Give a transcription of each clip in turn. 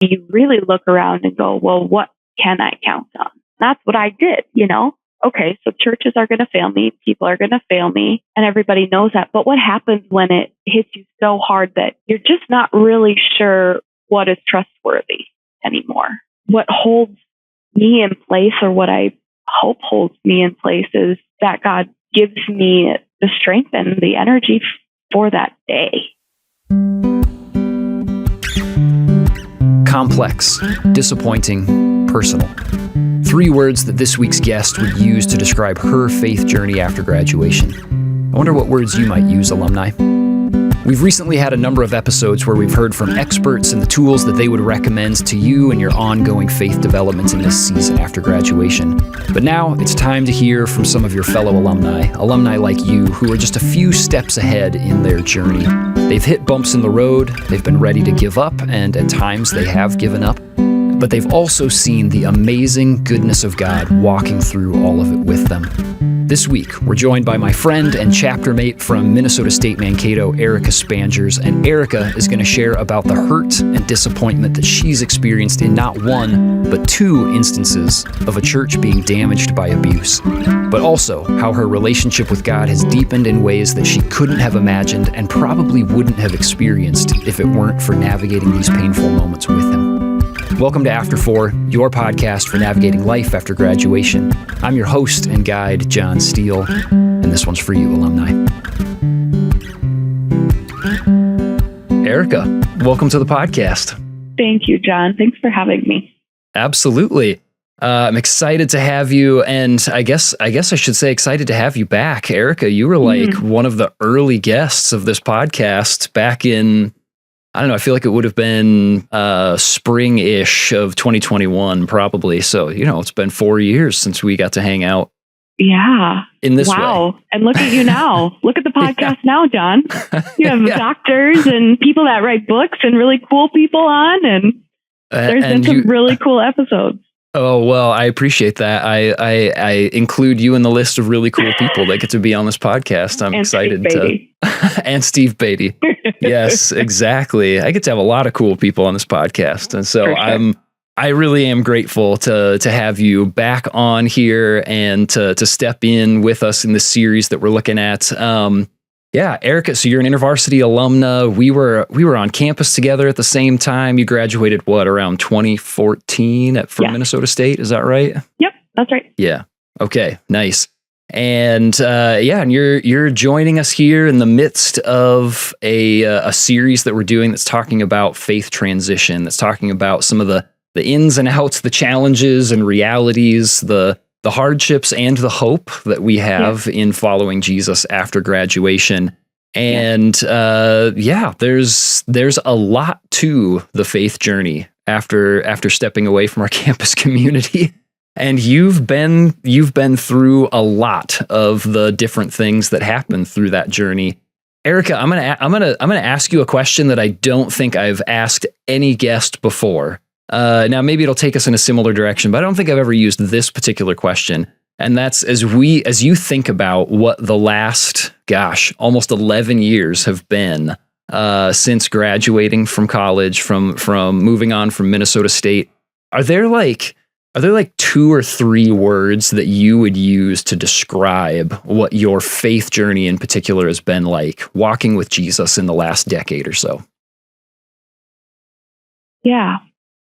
you really look around and go, well, what can I count on? That's what I did, Okay, so churches are going to fail me, people are going to fail me, and everybody knows that. But what happens when it hits you so hard that you're just not really sure what is trustworthy anymore? What holds me in place, or what I hope holds me in place, is that God gives me the strength and the energy for that day. Complex, disappointing, personal. 3 words that this week's guest would use to describe her faith journey after graduation. I wonder what words you might use, alumni. We've recently had a number of episodes where we've heard from experts and the tools that they would recommend to you and your ongoing faith development in this season after graduation. But now it's time to hear from some of your fellow alumni like you, who are just a few steps ahead in their journey. They've hit bumps in the road, they've been ready to give up, and at times they have given up. But they've also seen the amazing goodness of God walking through all of it with them. This week, we're joined by my friend and chapter mate from Minnesota State Mankato, Erica Spanjers, and Erica is going to share about the hurt and disappointment that she's experienced in not 1, but 2 instances of a church being damaged by abuse, but also how her relationship with God has deepened in ways that she couldn't have imagined and probably wouldn't have experienced if it weren't for navigating these painful moments with Him. Welcome to After 4, your podcast for navigating life after graduation. I'm your host and guide, John Steele, and this one's for you, alumni. Erica, welcome to the podcast. Thank you, John. Thanks for having me. Absolutely. I'm excited to have you, and I guess I should say excited to have you back. Erica, you were like one of the early guests of this podcast back in, I don't know, I feel like it would have been spring-ish of 2021, probably. So, it's been 4 years since we got to hang out. Yeah. In this way. Wow. And look at you now. Look at the podcast now, John. You have doctors and people that write books and really cool people on. And there's been some really cool episodes. Oh, well, I appreciate that. I include you in the list of really cool people that get to be on this podcast. I'm excited to. And Steve Beatty. Yes, exactly. I get to have a lot of cool people on this podcast. And so I really am grateful to have you back on here and to step in with us in this series that we're looking at. Yeah, Erica, so you're an InterVarsity alumna. We were on campus together at the same time. You graduated, around 2014 from Minnesota State? Is that right? Yep, that's right. Yeah. Okay, nice. And and you're joining us here in the midst of a series that we're doing that's talking about faith transition, that's talking about some of the ins and outs, the challenges and realities, the hardships and the hope that we have in following Jesus after graduation. And there's a lot to the faith journey after stepping away from our campus community. And you've been through a lot of the different things that happen through that journey. Erica, I'm gonna ask you a question that I don't think I've asked any guest before. Now, maybe it'll take us in a similar direction, but I don't think I've ever used this particular question. And that's as you think about what the last, almost 11 years have been since graduating from college, from moving on from Minnesota State. Are there like 2 or 3 words that you would use to describe what your faith journey in particular has been like, walking with Jesus in the last decade or so? Yeah.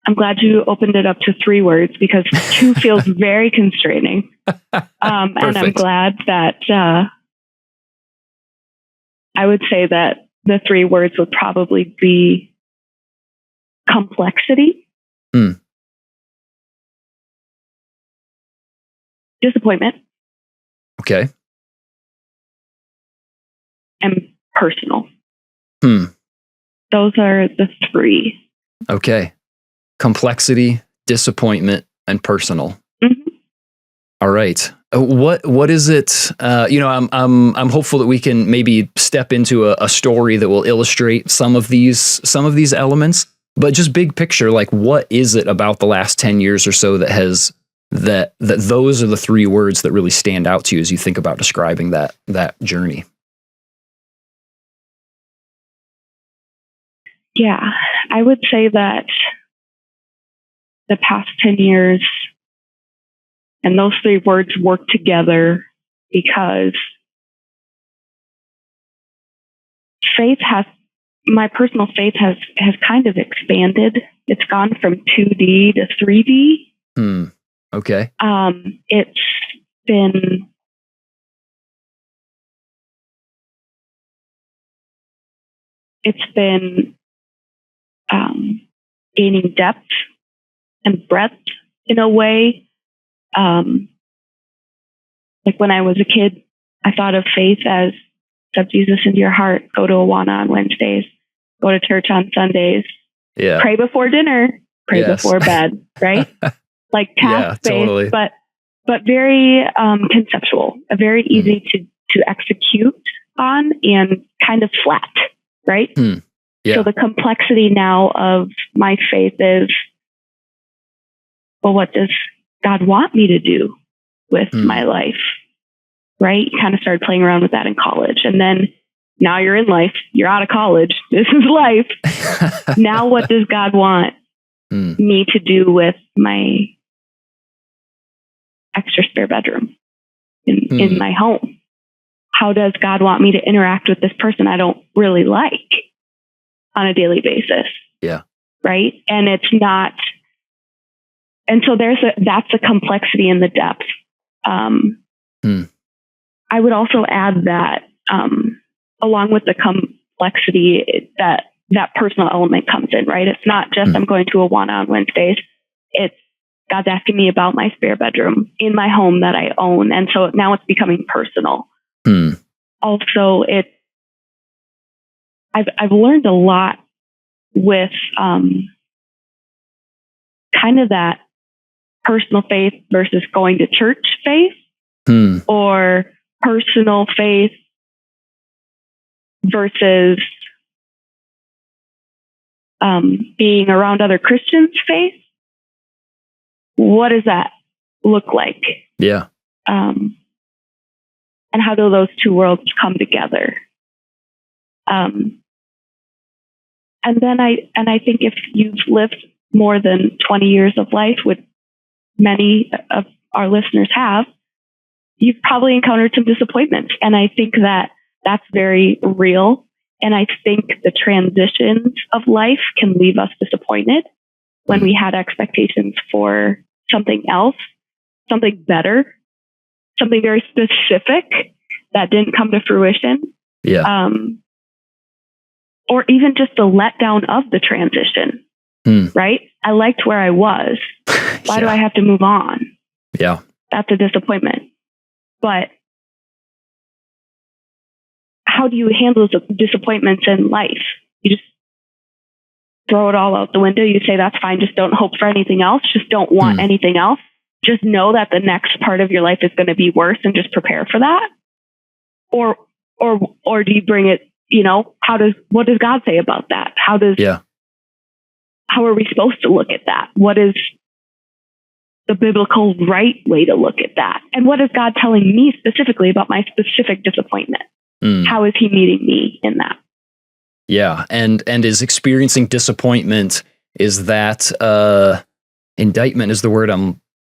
I'm glad you opened it up to 3 words because 2 feels very constraining. And I'm glad that I would say that the 3 words would probably be complexity, disappointment, and personal. Those are the 3. Okay. Complexity, disappointment, and personal. All right. What is it? I'm hopeful that we can maybe step into a story that will illustrate some of these elements. But just big picture, like what is it about the last 10 years or so that has that those are the 3 words that really stand out to you as you think about describing that journey? Yeah, I would say that the past 10 years. And those three words work together because my personal faith has kind of expanded. It's gone from 2D to 3D. Okay. It's been gaining depth and breadth in a way. Like when I was a kid, I thought of faith as accept Jesus into your heart, go to Awana on Wednesdays, go to church on Sundays, pray before dinner, pray before bed, right? Like task-based, totally. but very conceptual, very easy to execute on and kind of flat, right? Yeah. So the complexity now of my faith is, well, what does God want me to do with my life? Right? You kind of started playing around with that in college. And then now you're in life, you're out of college. This is life. Now what does God want me to do with my extra spare bedroom in my home? How does God want me to interact with this person I don't really like on a daily basis? Yeah. Right? And it's not, and so that's a complexity in the depth. I would also add that along with the complexity, that personal element comes in, right? It's not just I'm going to Awana on Wednesdays. It's God's asking me about my spare bedroom in my home that I own. And so now it's becoming personal. Also, I've learned a lot with kind of that personal faith versus going to church faith, or personal faith versus being around other Christians' faith. What does that look like? Yeah. And how do those two worlds come together? And then I think if you've lived more than 20 years of life, which many of our listeners have, you've probably encountered some disappointments. And I think that that's very real. And I think the transitions of life can leave us disappointed when we had expectations for something else, something better, something very specific that didn't come to fruition. Yeah. Or even just the letdown of the transition, right? I liked where I was. Why do I have to move on? Yeah. That's a disappointment. But how do you handle those disappointments in life? You just throw it all out the window. You say, that's fine. Just don't hope for anything else. Just don't want anything else. Just know that the next part of your life is going to be worse and just prepare for that. Or do you bring it, what does God say about that? How are we supposed to look at that? What is the biblical right way to look at that? And what is God telling me specifically about my specific disappointment? How is he meeting me in that? Yeah. And is experiencing disappointment, is that indictment is the word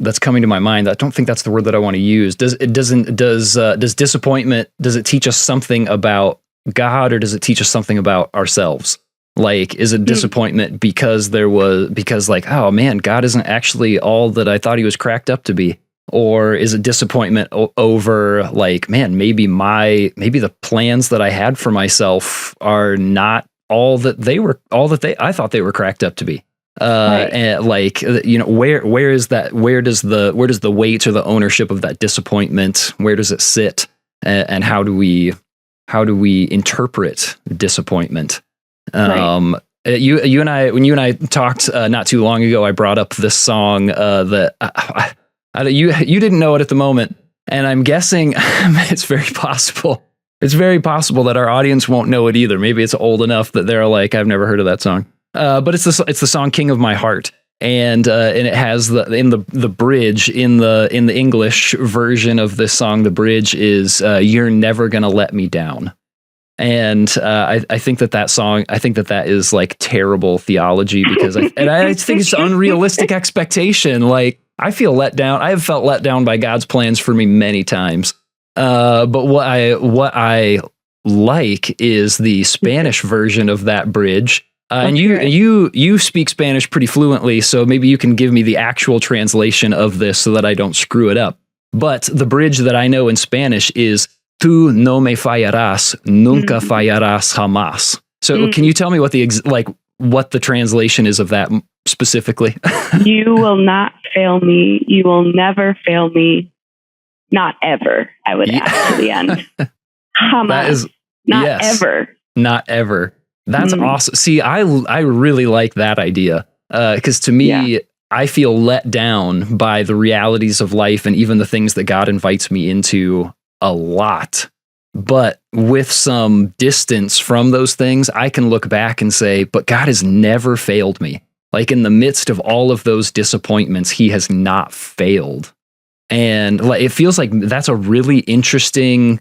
that's coming to my mind. I don't think that's the word that I want to use. Does disappointment, does it teach us something about God, or does it teach us something about ourselves? Like, is it disappointment because like, oh man, God isn't actually all that I thought he was cracked up to be? Or is it disappointment over like, man, maybe the plans that I had for myself are not all that I thought they were cracked up to be. Right. And like, where is that? Where does the weight or the ownership of that disappointment, where does it sit? And how do we interpret disappointment? Right. You and I talked not too long ago, I brought up this song that you didn't know it at the moment, and I'm guessing it's very possible that our audience won't know it either. Maybe it's old enough that they're like, I've never heard of that song. But it's the song "King of My Heart," and it has the bridge in the English version of this song. The bridge is "You're never gonna let me down." And I think that song, I think that is like terrible theology because I think it's unrealistic expectation. Like I feel let down. I have felt let down by God's plans for me many times. But what I like is the Spanish version of that bridge. And you speak Spanish pretty fluently, so maybe you can give me the actual translation of this so that I don't screw it up. But the bridge that I know in Spanish is "Tú no me fallarás, nunca fallarás jamás." So can you tell me what what the translation is of that specifically? You will not fail me. You will never fail me. Not ever, I would add to the end. Jamás. Not ever. Not ever. That's awesome. See, I really like that idea because to me, I feel let down by the realities of life and even the things that God invites me into a lot. But with some distance from those things, I can look back and say, but God has never failed me. Like in the midst of all of those disappointments, he has not failed. And it feels like that's a really interesting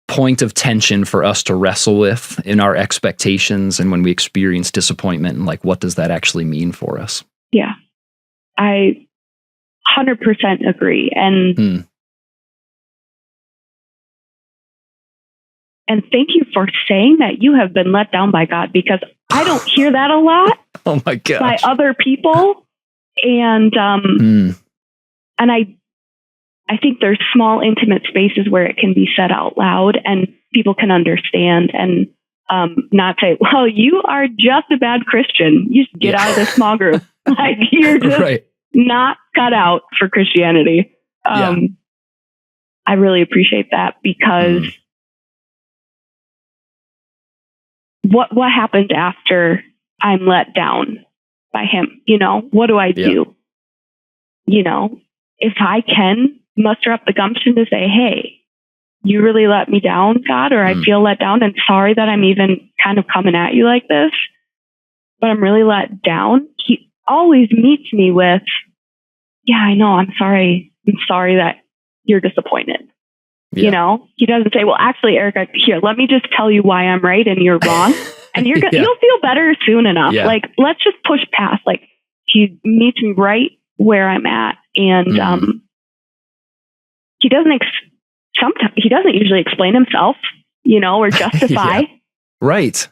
point of tension for us to wrestle with in our expectations and when we experience disappointment and like, what does that actually mean for us? Yeah, I 100% agree. And and thank you for saying that you have been let down by God, because I don't hear that a lot. Oh my gosh. By other people. And and I think there's small, intimate spaces where it can be said out loud and people can understand and not say, well, you are just a bad Christian. You just get out of the small group. Like you're just not cut out for Christianity. I really appreciate that because what happens after I'm let down by him? You know, what do I do? You know, if I can muster up the gumption to say, hey, you really let me down, God, or I feel let down and sorry that I'm even kind of coming at you like this, but I'm really let down. He always meets me with, yeah, I know, I'm sorry. I'm sorry that you're disappointed. You know, he doesn't say, well, actually, Erica, here, let me just tell you why I'm right and you're wrong. And you'll feel better soon enough. Like, let's just push past. Like, he meets me right where I'm at. And he doesn't sometimes he doesn't usually explain himself, you know, or justify. Right.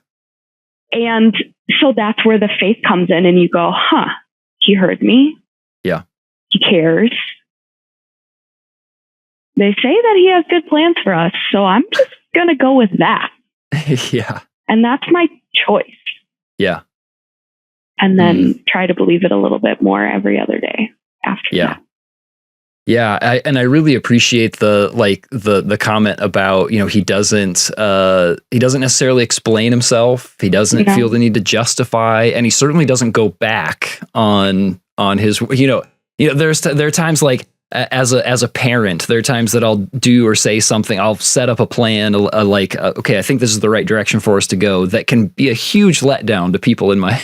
And so that's where the faith comes in and you go, he heard me. Yeah. He cares. They say that he has good plans for us. So I'm just going to go with that. And that's my choice. Yeah. And then try to believe it a little bit more every other day after that. Yeah, I really appreciate the comment about, you know, he doesn't necessarily explain himself. He doesn't feel the need to justify, and he certainly doesn't go back on his, you know, there are times like as a parent, there are times that I'll do or say something, I'll set up a plan okay, I think this is the right direction for us to go. That can be a huge letdown to people in my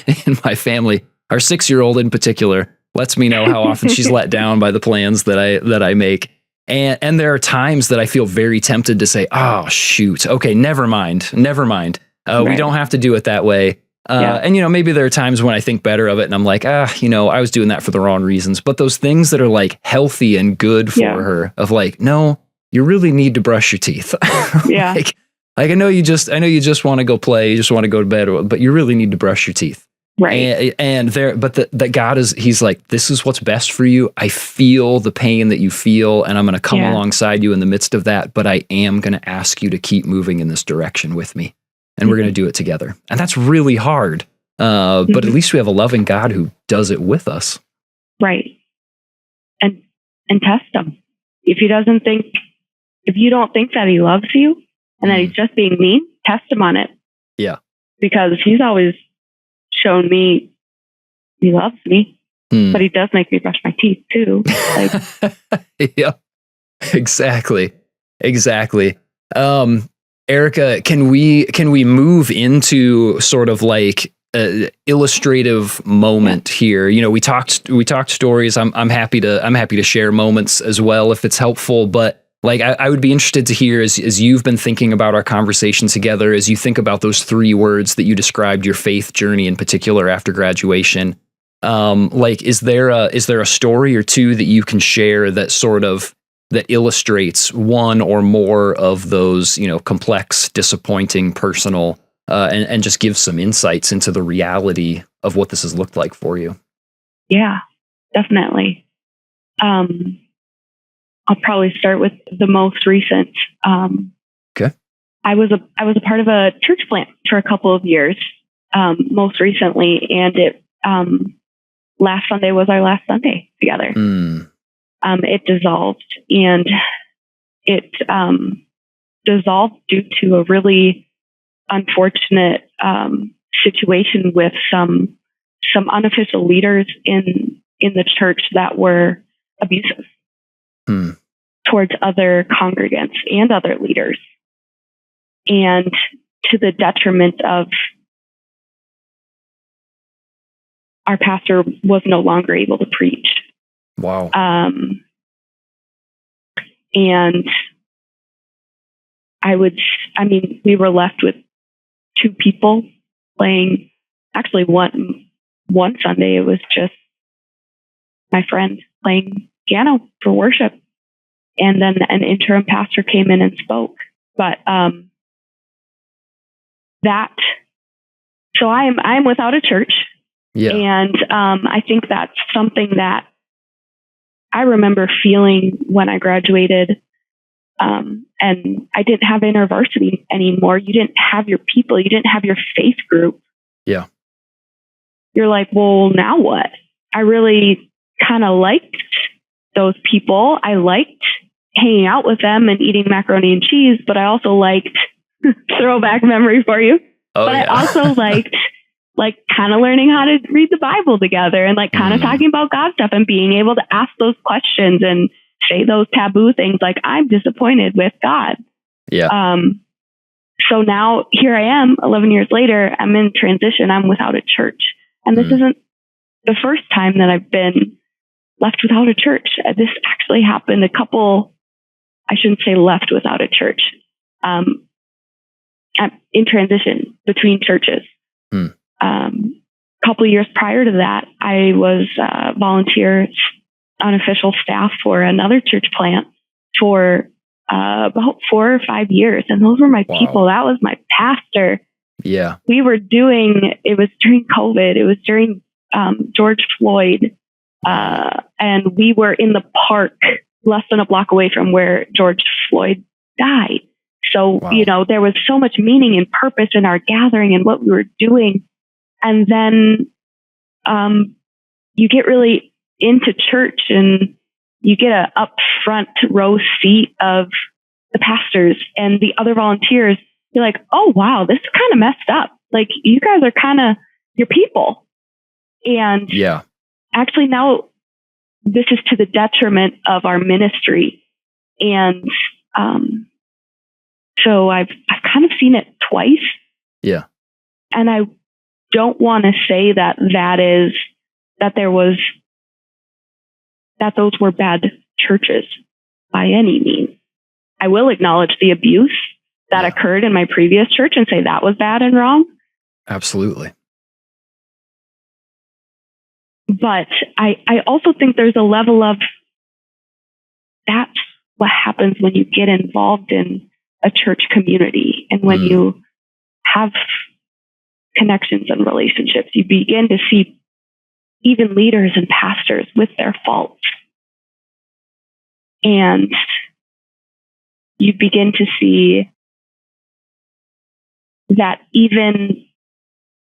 family. Our 6-year-old in particular lets me know how often she's let down by the plans that I make. And there are times that I feel very tempted to say, oh, shoot. Okay, never mind. We don't have to do it that way. And, you know, maybe there are times when I think better of it and I'm like, you know, I was doing that for the wrong reasons. But those things that are like healthy and good for her of like, no, you really need to brush your teeth. like I know you just want to go play. You just want to go to bed, but you really need to brush your teeth. Right. That God he's like, this is what's best for you. I feel the pain that you feel, and I'm going to come alongside you in the midst of that, but I am going to ask you to keep moving in this direction with me. And we're going to do it together. And that's really hard. But at least we have a loving God who does it with us. Right. And test him. If you don't think that he loves you and that he's just being mean, test him on it. Yeah. Because he's always shown me he loves me, but he does make me brush my teeth too. Yeah, exactly. Erica, can we move into sort of like an illustrative moment here? You know, we talked stories. I'm happy to share moments as well if it's helpful, but Like, I would be interested to hear, as you've been thinking about our conversation together, as you think about those 3 words that you described your faith journey in particular after graduation. Like, is there a story or 2 that you can share that illustrates one or more of those, complex, disappointing, personal, and just give some insights into the reality of what this has looked like for you? Yeah, definitely. I'll probably start with the most recent. Okay. I was a part of a church plant for a couple of years, most recently, and it last Sunday was our last Sunday together. It dissolved, and it dissolved due to a really unfortunate situation with some unofficial leaders in the church that were abusive towards other congregants and other leaders, and to the detriment of our pastor was no longer able to preach. Wow. And we were left with 2 people playing. Actually, one Sunday, it was just my friend playing piano for worship. And then an interim pastor came in and spoke. But so I'm without a church. Yeah. And I think that's something that I remember feeling when I graduated. And I didn't have InterVarsity anymore. You didn't have your people. You didn't have your faith group. Yeah. You're like, well, now what? I really kind of liked those people. I liked hanging out with them and eating macaroni and cheese, but I also liked throwback memory for you. I also liked kind of learning how to read the Bible together and kind of talking about God stuff and being able to ask those questions and say those taboo things like, I'm disappointed with God. Yeah. So now here I am 11 years later, I'm in transition. I'm without a church. And this isn't the first time that I've been left without a church. This actually happened I shouldn't say left without a church. I'm in transition between churches. Couple of years prior to that, I was volunteer unofficial staff for another church plant for about 4 or 5 years. And those were my people. That was my pastor. Yeah. It was during COVID. It was during George Floyd. And we were in the park less than a block away from where George Floyd died. So, there was so much meaning and purpose in our gathering and what we were doing. And then you get really into church and you get a up front row seat of the pastors and the other volunteers. You're like, oh, wow, this is kind of messed up. Like, you guys are kind of your people. And actually now this is to the detriment of our ministry. And so I've kind of seen it twice. Yeah. And I don't want to say that those were bad churches by any means. I will acknowledge the abuse that occurred in my previous church and say that was bad and wrong. Absolutely. But I also think there's a level of that's what happens when you get involved in a church community and when you have connections and relationships. You begin to see even leaders and pastors with their faults. And you begin to see that even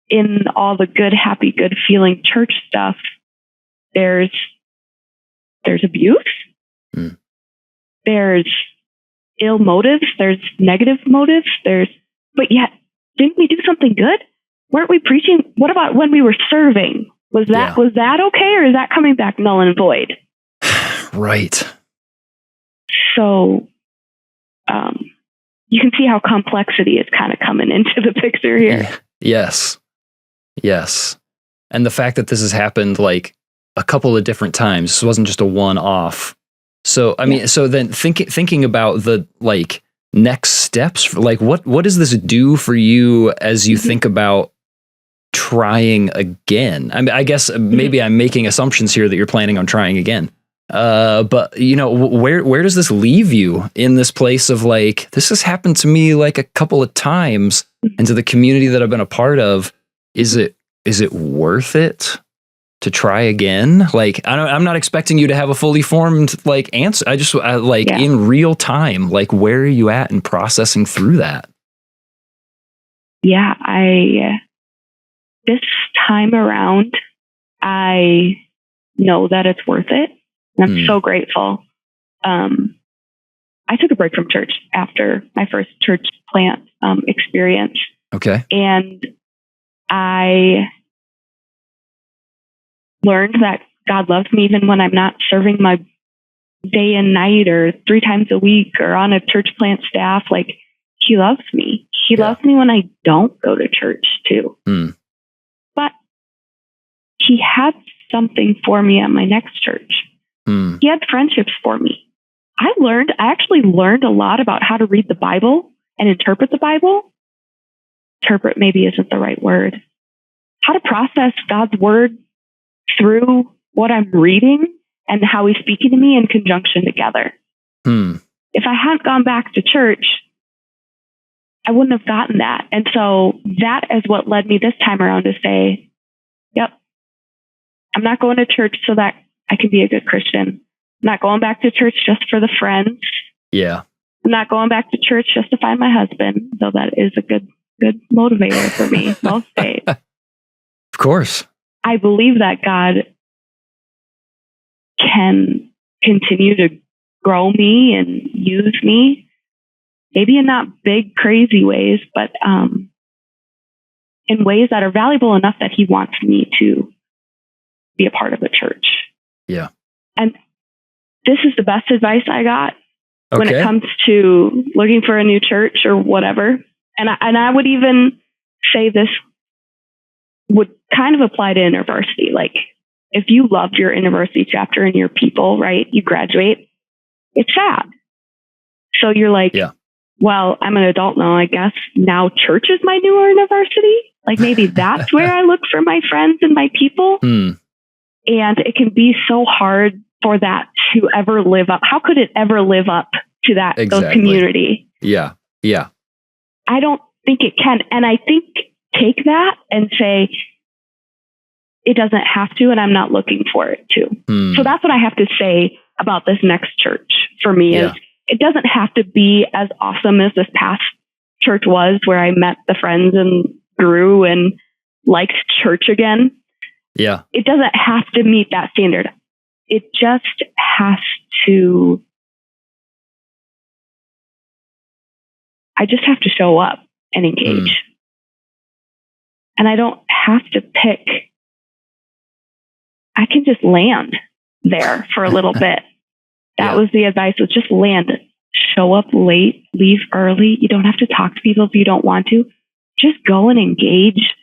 in all the good, happy, good feeling church stuff, there's abuse. There's ill motives. There's negative motives. But yet, didn't we do something good? Weren't we preaching? What about when we were serving? Was that okay, or is that coming back null and void? Right. So, you can see how complexity is kind of coming into the picture here. Yes. And the fact that this has happened like a couple of different times, this wasn't just a one-off. So, I mean, so then thinking about the like next steps, like what does this do for you as you think about trying again? I mean, I guess maybe I'm making assumptions here that you're planning on trying again. But you know, where does this leave you in this place of like, this has happened to me like a couple of times, and to the community that I've been a part of, is it worth it to try again? Like, I'm not expecting you to have a fully formed like answer. I just in real time, like, where are you at in processing through that? Yeah, this time around, I know that it's worth it. And I'm so grateful. I took a break from church after my first church plant experience. Okay. And I learned that God loves me even when I'm not serving my day and night or 3 times a week or on a church plant staff. Like, he loves me. He loves me when I don't go to church too. But he had something for me at my next church. He had friendships for me. I actually learned a lot about how to read the Bible and interpret the Bible. Interpret maybe isn't the right word. How to process God's word through what I'm reading and how he's speaking to me in conjunction together. If I hadn't gone back to church, I wouldn't have gotten that. And so that is what led me this time around to say, yep, I'm not going to church so that I can be a good Christian. I'm not going back to church just for the friends. Yeah. I'm not going back to church just to find my husband, though that is a good motivator for me most days. Of course. I believe that God can continue to grow me and use me, maybe in not big, crazy ways, but in ways that are valuable enough that he wants me to be a part of the church. Yeah. And this is the best advice I got when it comes to looking for a new church or whatever. And I would even say this would kind of apply to InterVarsity. Like, if you loved your InterVarsity chapter and your people, right, you graduate, it's sad. So you're like, well, I'm an adult now, I guess. Now church is my new InterVarsity. Like, maybe that's where I look for my friends and my people. And it can be so hard for that to ever live up. How could it ever live up to that, those community? Yeah. Yeah. I don't think it can. And I think take that and say, it doesn't have to, and I'm not looking for it to. So that's what I have to say about this next church for me is it doesn't have to be as awesome as this past church was, where I met the friends and grew and liked church again. Yeah. It doesn't have to meet that standard. It just has to, I just have to show up and engage. And I don't have to pick. I can just land there for a little bit. That was the advice, was just land. Show up late, leave early. You don't have to talk to people if you don't want to. Just go and engage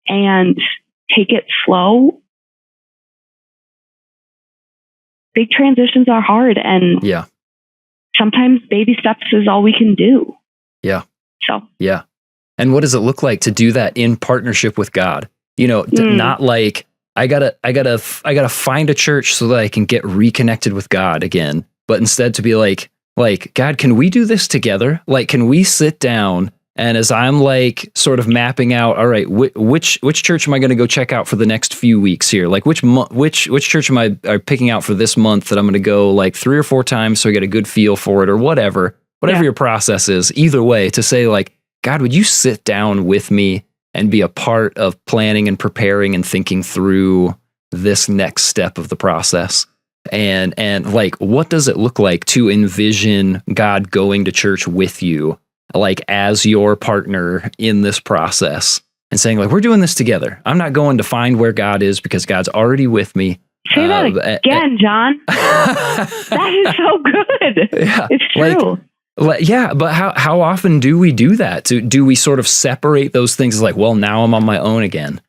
and take it slow. Big transitions are hard, and sometimes baby steps is all we can do. Yeah. So. Yeah. And what does it look like to do that in partnership with God? You know, not like I gotta find a church so that I can get reconnected with God again, but instead to be like, God, can we do this together? Like, can we sit down, and as I'm like sort of mapping out, all right, which church am I going to go check out for the next few weeks here? Like, which church am I picking out for this month that I'm going to go like 3 or 4 times so I get a good feel for it, or whatever your process is. Either way, to say like, God, would you sit down with me and be a part of planning and preparing and thinking through this next step of the process? And like, what does it look like to envision God going to church with you, like as your partner in this process, and saying like, we're doing this together. I'm not going to find where God is because God's already with me. Say that again, John. That is so good. Yeah, it's true. Yeah, but how often do we do that? Do we sort of separate those things as like, well, now I'm on my own again?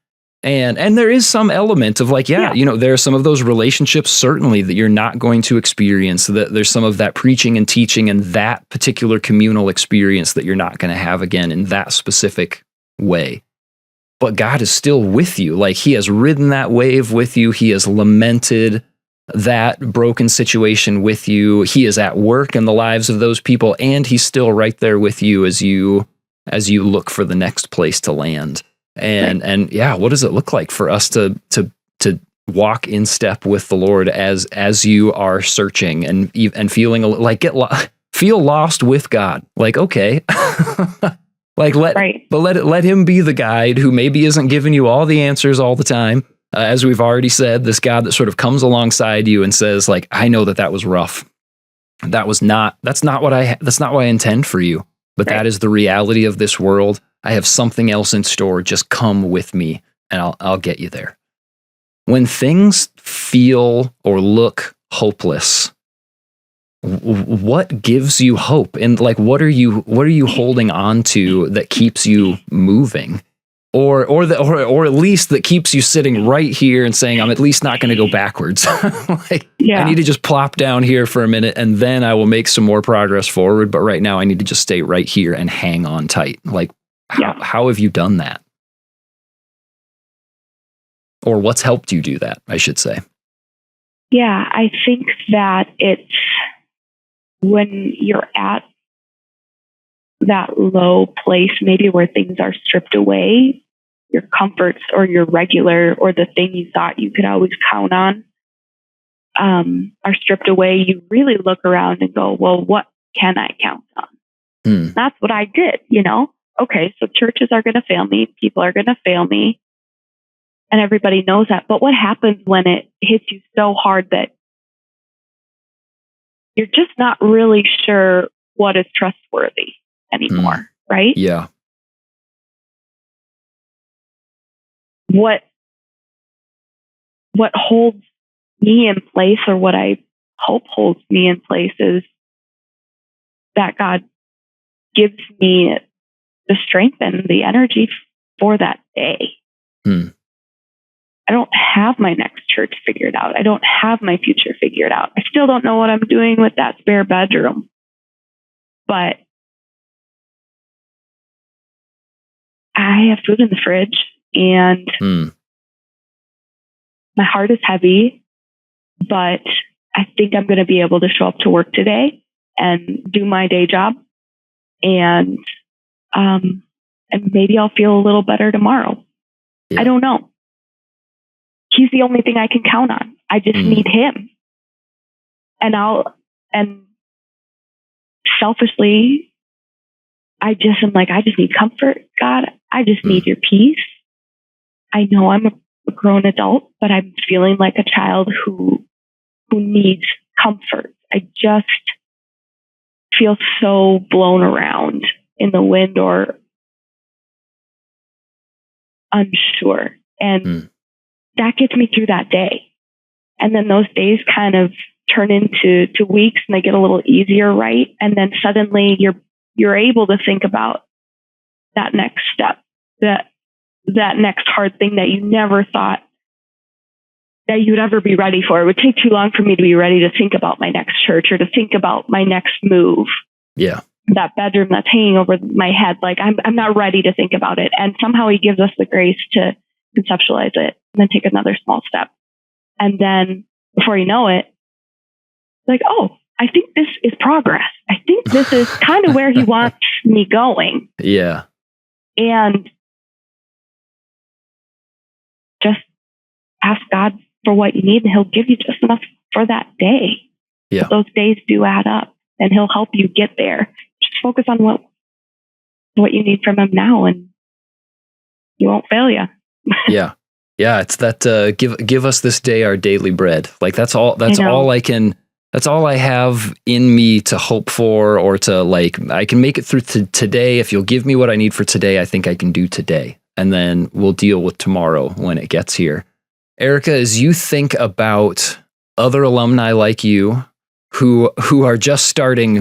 And there is some element of like, there are some of those relationships certainly that you're not going to experience. That there's some of that preaching and teaching and that particular communal experience that you're not going to have again in that specific way. But God is still with you. Like he has ridden that wave with you. He has lamented that broken situation with you. He is at work in the lives of those people, and he's still right there with you as you look for the next place to land. And what does it look like for us to walk in step with the Lord as you are searching and feeling like feel lost with God? Like, okay, like let him be the guide who maybe isn't giving you all the answers all the time. As we've already said, this God that sort of comes alongside you and says, like, I know that was rough. That's not what I intend for you, but that is the reality of this world. I have something else in store. Just come with me and I'll get you there. When things feel or look hopeless, what gives you hope? And like, what are you holding on to that keeps you moving? Or at least that keeps you sitting right here and saying, I'm at least not going to go backwards. I need to just plop down here for a minute and then I will make some more progress forward. But right now I need to just stay right here and hang on tight. Like, how have you done that? Or what's helped you do that, I should say? Yeah, I think that it's when you're at that low place, maybe where things are stripped away, your comforts or your regular or the thing you thought you could always count on are stripped away. You really look around and go, well, what can I count on? That's what I did, Okay, so churches are going to fail me. People are going to fail me. And everybody knows that. But what happens when it hits you so hard that you're just not really sure what is trustworthy anymore, right? Yeah. What holds me in place, or what I hope holds me in place, is that God gives me the strength and the energy for that day. I don't have my next church figured out. I don't have my future figured out. I still don't know what I'm doing with that spare bedroom. But I have food in the fridge, and my heart is heavy, but I think I'm going to be able to show up to work today and do my day job. And maybe I'll feel a little better tomorrow. Yeah. I don't know. He's the only thing I can count on. I just need him. And selfishly, I just need comfort, God. I just need your peace. I know I'm a grown adult, but I'm feeling like a child who needs comfort. I just feel so blown around in the wind or unsure. And that gets me through that day. And then those days kind of turn into weeks, and they get a little easier, right? And then suddenly you're able to think about that next step, that next hard thing that you never thought that you'd ever be ready for. It would take too long for me to be ready to think about my next church or to think about my next move. Yeah. That bedroom that's hanging over my head. Like I'm not ready to think about it. And somehow he gives us the grace to conceptualize it and then take another small step. And then before you know it, like, oh, I think this is progress. I think this is kind of where he wants me going. Yeah. And just ask God for what you need, and he'll give you just enough for that day. Yeah. But those days do add up, and he'll help you get there. Just focus on what you need from him now, and he won't fail you. Yeah. Yeah. It's that, give us this day our daily bread. Like that's all I have in me to hope for, or to I can make it through today. If you'll give me what I need for today, I think I can do today. And then we'll deal with tomorrow when it gets here. Erica, as you think about other alumni like you who are just starting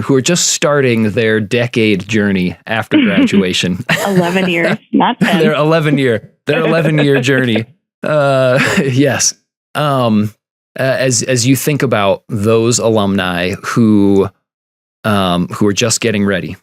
their decade journey after graduation. 11 years, not 10. Their 11-year journey. Yes. As you think about those alumni who are just getting ready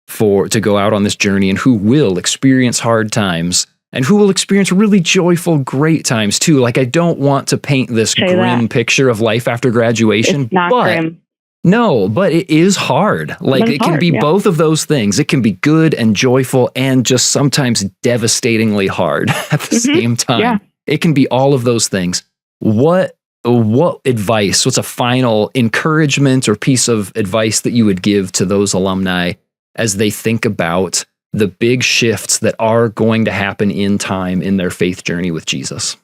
to go out on this journey, and who will experience hard times, and who will experience really joyful, great times too. Like, I don't want to paint this grim picture of life after graduation. It's not grim. No, but it is hard. Like, it can be both of those things. It can be good and joyful, and just sometimes devastatingly hard at the same time. Yeah. It can be all of those things. What advice, what's a final encouragement or piece of advice that you would give to those alumni as they think about the big shifts that are going to happen in time in their faith journey with Jesus?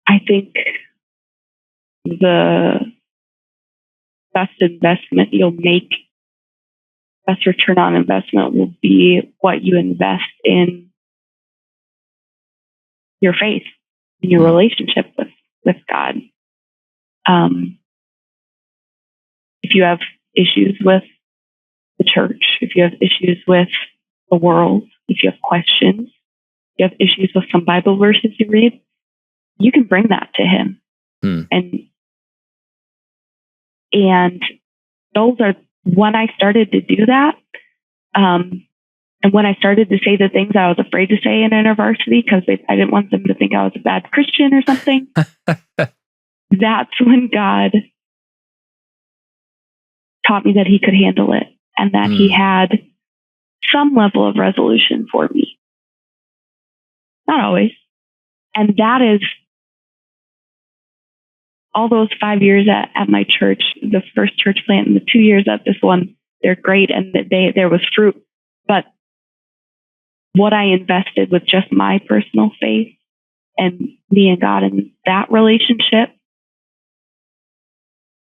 I think the best investment you'll make, best return on investment, will be what you invest in your faith, in your relationship with God. If you have issues with the church, if you have issues with the world, if you have questions, if you have issues with some Bible verses you read, you can bring that to him. And those are, when I started to do that, and when I started to say the things I was afraid to say in InterVarsity, because I didn't want them to think I was a bad Christian or something, that's when God taught me that he could handle it, and that he had some level of resolution for me. Not always. And that is all those 5 years at my church, the first church plant and the 2 years at this one. They're great, and there was fruit. But what I invested with just my personal faith and me and God in that relationship,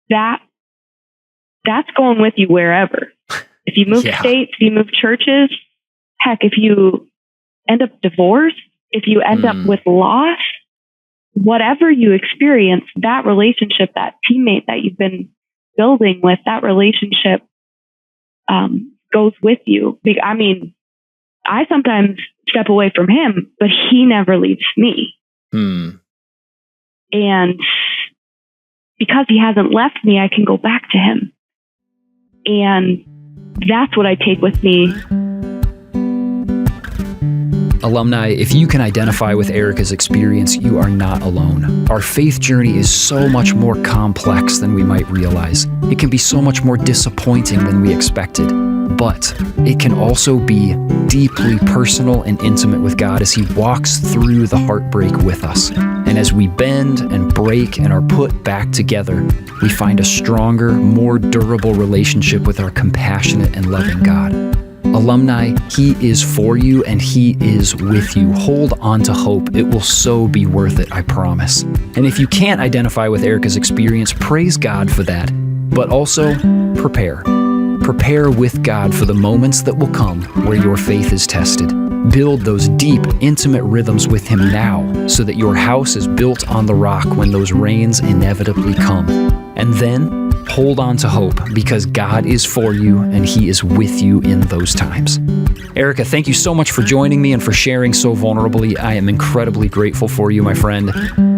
that's going with you wherever. If you move states, if you move churches, heck, if you end up divorced, if you end up with loss, whatever you experience, that relationship, that teammate that you've been building with, that relationship goes with you. I mean, I sometimes step away from him, but he never leaves me. And because he hasn't left me, I can go back to him. And that's what I take with me. Alumni, if you can identify with Erica's experience, you are not alone. Our faith journey is so much more complex than we might realize. It can be so much more disappointing than we expected. But it can also be deeply personal and intimate with God as he walks through the heartbreak with us. And as we bend and break and are put back together, we find a stronger, more durable relationship with our compassionate and loving God. Alumni, he is for you and he is with you. Hold on to hope. It will so be worth it, I promise. And if you can't identify with Erica's experience, praise God for that. But also, prepare. Prepare with God for the moments that will come where your faith is tested. Build those deep, intimate rhythms with him now so that your house is built on the rock when those rains inevitably come. And then, hold on to hope because God is for you and he is with you in those times. Erica, thank you so much for joining me and for sharing so vulnerably. I am incredibly grateful for you, my friend.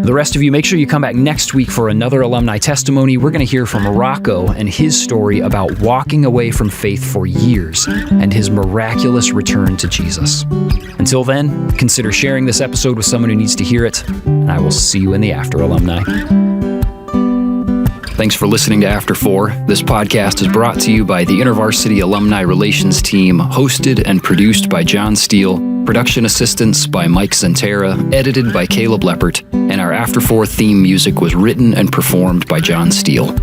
The rest of you, make sure you come back next week for another alumni testimony. We're going to hear from Rocco and his story about walking away from faith for years and his miraculous return to Jesus. Until then, consider sharing this episode with someone who needs to hear it, and I will see you in the after, alumni. Thanks for listening to After 4. This podcast is brought to you by the InterVarsity Alumni Relations Team, hosted and produced by John Steele, production assistance by Mike Zentera, edited by Caleb Leppert, and our After 4 theme music was written and performed by John Steele.